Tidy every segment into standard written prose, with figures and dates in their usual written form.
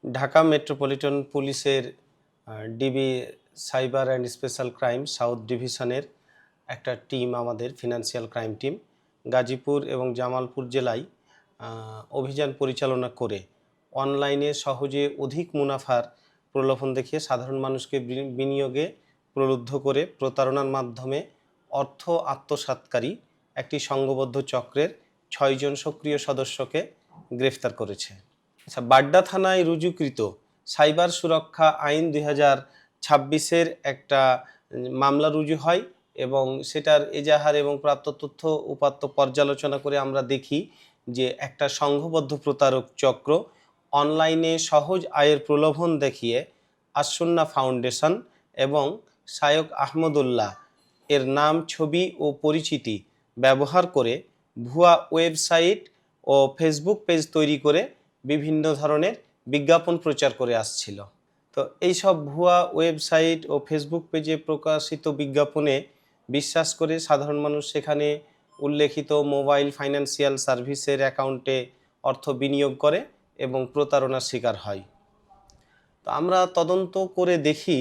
Dhaka metropolitan পুলিশের DB cyber and special crime south ডিভিশনের একটা টিম, আমাদের ফিনান্সিয়াল ক্রাইম টিম গাজীপুর এবং জামালপুর জেলায় অভিযান পরিচালনা করে অনলাইনে সহজে অধিক মুনাফার প্রলোভন দেখিয়ে সাধারণ মানুষকে বিনিয়োগে প্রলুব্ধ করে প্রতারণার মাধ্যমে অর্থ আত্মসাৎকারী একটি সংঘবদ্ধ চক্রের ৬ জন সক্রিয় সদস্যকে গ্রেফতার করেছে। আচ্ছা, বাড্ডা থানায় রুজুকৃত সাইবার সুরক্ষা আইন ২০২৬-এর একটা মামলা রুজু হয় এবং সেটার এজাহার এবং প্রাপ্ত তথ্য উপাত্ত পর্যালোচনা করে আমরা দেখি যে একটা সংঘবদ্ধ প্রতারক চক্র অনলাইনে সহজ আয়ের প্রলোভন দেখিয়ে আসুন্না ফাউন্ডেশন এবং শায়ক আহমদুল্লাহ এর নাম, ছবি ও পরিচিতি ব্যবহার করে ভুয়া ওয়েবসাইট ও ফেসবুক পেজ তৈরি করে বিভিন্ন ধরনের বিজ্ঞাপন প্রচার করে আসছিল। তো এই সব ভুয়া ওয়েবসাইট ও ফেসবুক পেজে প্রকাশিত বিজ্ঞাপনে বিশ্বাস করে সাধারণ মানুষ সেখানে উল্লেখিত মোবাইল ফাইন্যান্সিয়াল সার্ভিসের অ্যাকাউন্টে অর্থ বিনিয়োগ করে এবং প্রতারণার শিকার হয়। তো আমরা তদন্ত করে দেখি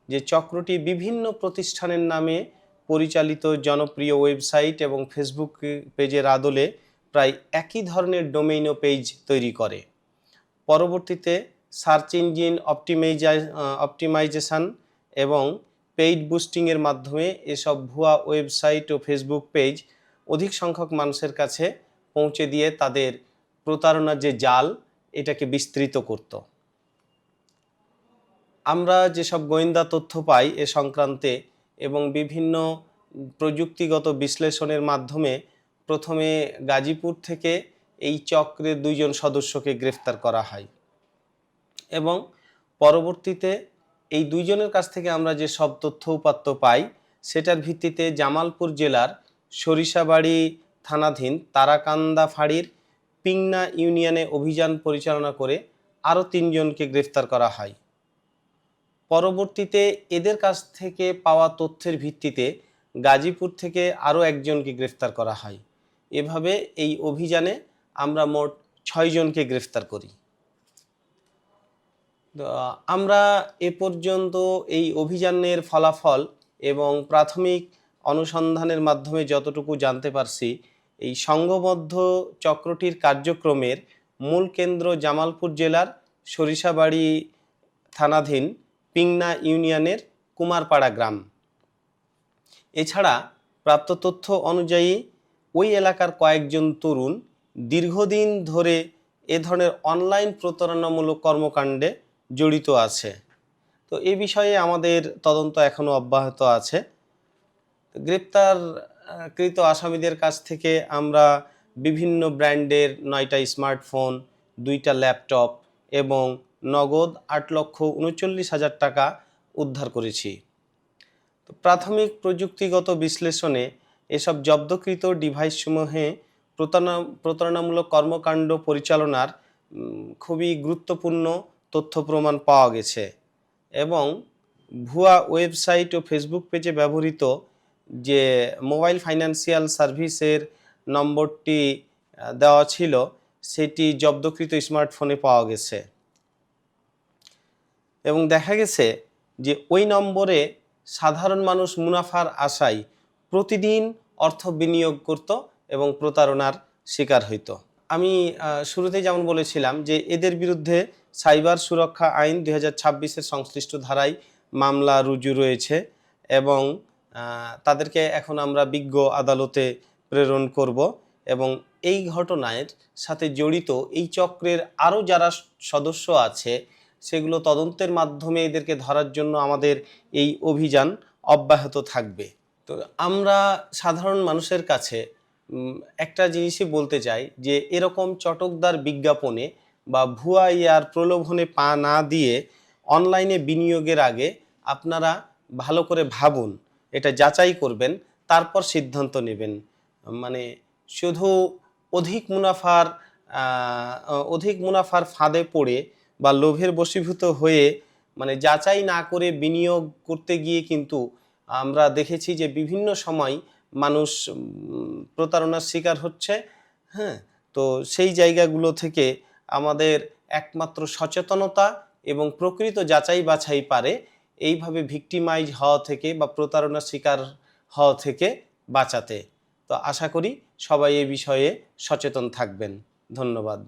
যে চক্রটি বিভিন্ন প্রতিষ্ঠানের নামে পরিচালিত জনপ্রিয় ওয়েবসাইট এবং ফেসবুক পেজের আদলে প্রায় একই ধরনের ডোমেইন ও পেজ তৈরি করে। পরবর্তীতে সার্চ ইঞ্জিন অপটিমাইজেশন এবং পেইড বুস্টিংয়ের মাধ্যমে এসব ভুয়া ওয়েবসাইট ও ফেসবুক পেজ অধিক সংখ্যক মানুষের কাছে পৌঁছে দিয়ে তাদের প্রতারণার যে জাল, এটাকে বিস্তৃত করত। আমরা যেসব গোয়েন্দা তথ্য পাই এ সংক্রান্তে এবং বিভিন্ন প্রযুক্তিগত বিশ্লেষণের মাধ্যমে প্রথমে গাজীপুর থেকে এই চক্রের 2 জন সদস্যকে গ্রেফতার করা হয় এবং পরবর্তীতে এই 2 জনের কাছ থেকে আমরা যে সব তথ্য উপাত্ত পাই সেটার ভিত্তিতে জামালপুর জেলার সরিষাবাড়ি থানাধীন তারাকান্দা ফাঁড়ির পিংনা ইউনিয়নে অভিযান পরিচালনা করে আরও 3 জনকে গ্রেফতার করা হয়। পরবর্তীতে এদের কাছ থেকে পাওয়া তথ্যের ভিত্তিতে গাজীপুর থেকে আরও 1 জনকে গ্রেফতার করা হয়। এভাবে এই অভিযানে আমরা মোট 6 জনকে গ্রেফতার করি। আমরা এ পর্যন্ত এই অভিযানের ফলাফল এবং প্রাথমিক অনুসন্ধানের মাধ্যমে যতটুকু জানতে পারছি, এই সংঘবদ্ধ চক্রটির কার্যক্রমের মূল কেন্দ্র জামালপুর জেলার সরিষাবাড়ি থানাধীন পিংনা ইউনিয়নের কুমারপাড়া গ্রাম। এছাড়া প্রাপ্ত তথ্য অনুযায়ী ওই এলাকার কয়েকজন তরুণ দীর্ঘদিন ধরে এ ধরনের অনলাইন প্রতারণামূলক কর্মকাণ্ডে জড়িত আছে। তো এ বিষয়ে আমাদের তদন্ত এখনও অব্যাহত আছে। গ্রেপ্তারকৃত আসামিদের কাছ থেকে আমরা বিভিন্ন ব্র্যান্ডের 9টা স্মার্টফোন, 2টা ল্যাপটপ এবং নগদ 8,39,000 টাকা উদ্ধার করেছি। তো প্রাথমিক প্রযুক্তিগত বিশ্লেষণে এসব জব্দকৃত ডিভাইসসমূহে প্রতারণামূলক কর্মকাণ্ড পরিচালনার খুবই গুরুত্বপূর্ণ তথ্য প্রমাণ পাওয়া গেছে এবং ভুয়া ওয়েবসাইট ও ফেসবুক পেজে ব্যবহৃত যে মোবাইল ফাইন্যান্সিয়াল সার্ভিসের নম্বরটি দেওয়া ছিল সেটি জব্দকৃত স্মার্টফোনে পাওয়া গেছে এবং দেখা গেছে যে ওই নম্বরে সাধারণ মানুষ মুনাফার আশায় প্রতিদিন অর্থ বিনিয়োগ করত এবং প্রতারণার শিকার হইত। আমি শুরুতেই যেমন বলেছিলাম যে এদের বিরুদ্ধে সাইবার সুরক্ষা আইন ২০২৬-এর সংশ্লিষ্ট ধারায় মামলা রুজু রয়েছে এবং তাদেরকে এখন আমরা বিজ্ঞ আদালতে প্রেরণ করব এবং এই ঘটনার সাথে জড়িত এই চক্রের আরও যারা সদস্য আছে সেগুলো তদন্তের মাধ্যমে এদেরকে ধরার জন্য আমাদের এই অভিযান অব্যাহত থাকবে। তো আমরা সাধারণ মানুষের কাছে একটা জিনিসই বলতে চাই যে এরকম চটকদার বিজ্ঞাপনে বা ভুয়া ইয়ার প্রলোভনে পা না দিয়ে অনলাইনে বিনিয়োগের আগে আপনারা ভালো করে ভাবুন, এটা যাচাই করবেন, তারপর সিদ্ধান্ত নেবেন। মানে শুধু অধিক মুনাফার ফাঁদে পড়ে বা লোভের বশীভূত হয়ে মানে যাচাই না করে বিনিয়োগ করতে গিয়ে কিন্তু আমরা দেখেছি যে বিভিন্ন সময় মানুষ প্রতারণার শিকার হচ্ছে। হ্যাঁ, তো সেই জায়গাগুলো থেকে আমাদের একমাত্র সচেতনতা এবং প্রকৃত যাচাই বাছাই পারে এইভাবে ভিকটিমাইজ হওয়া থেকে বা প্রতারণার শিকার হওয়া থেকে বাঁচাতে। তো আশা করি সবাই এই বিষয়ে সচেতন থাকবেন। ধন্যবাদ।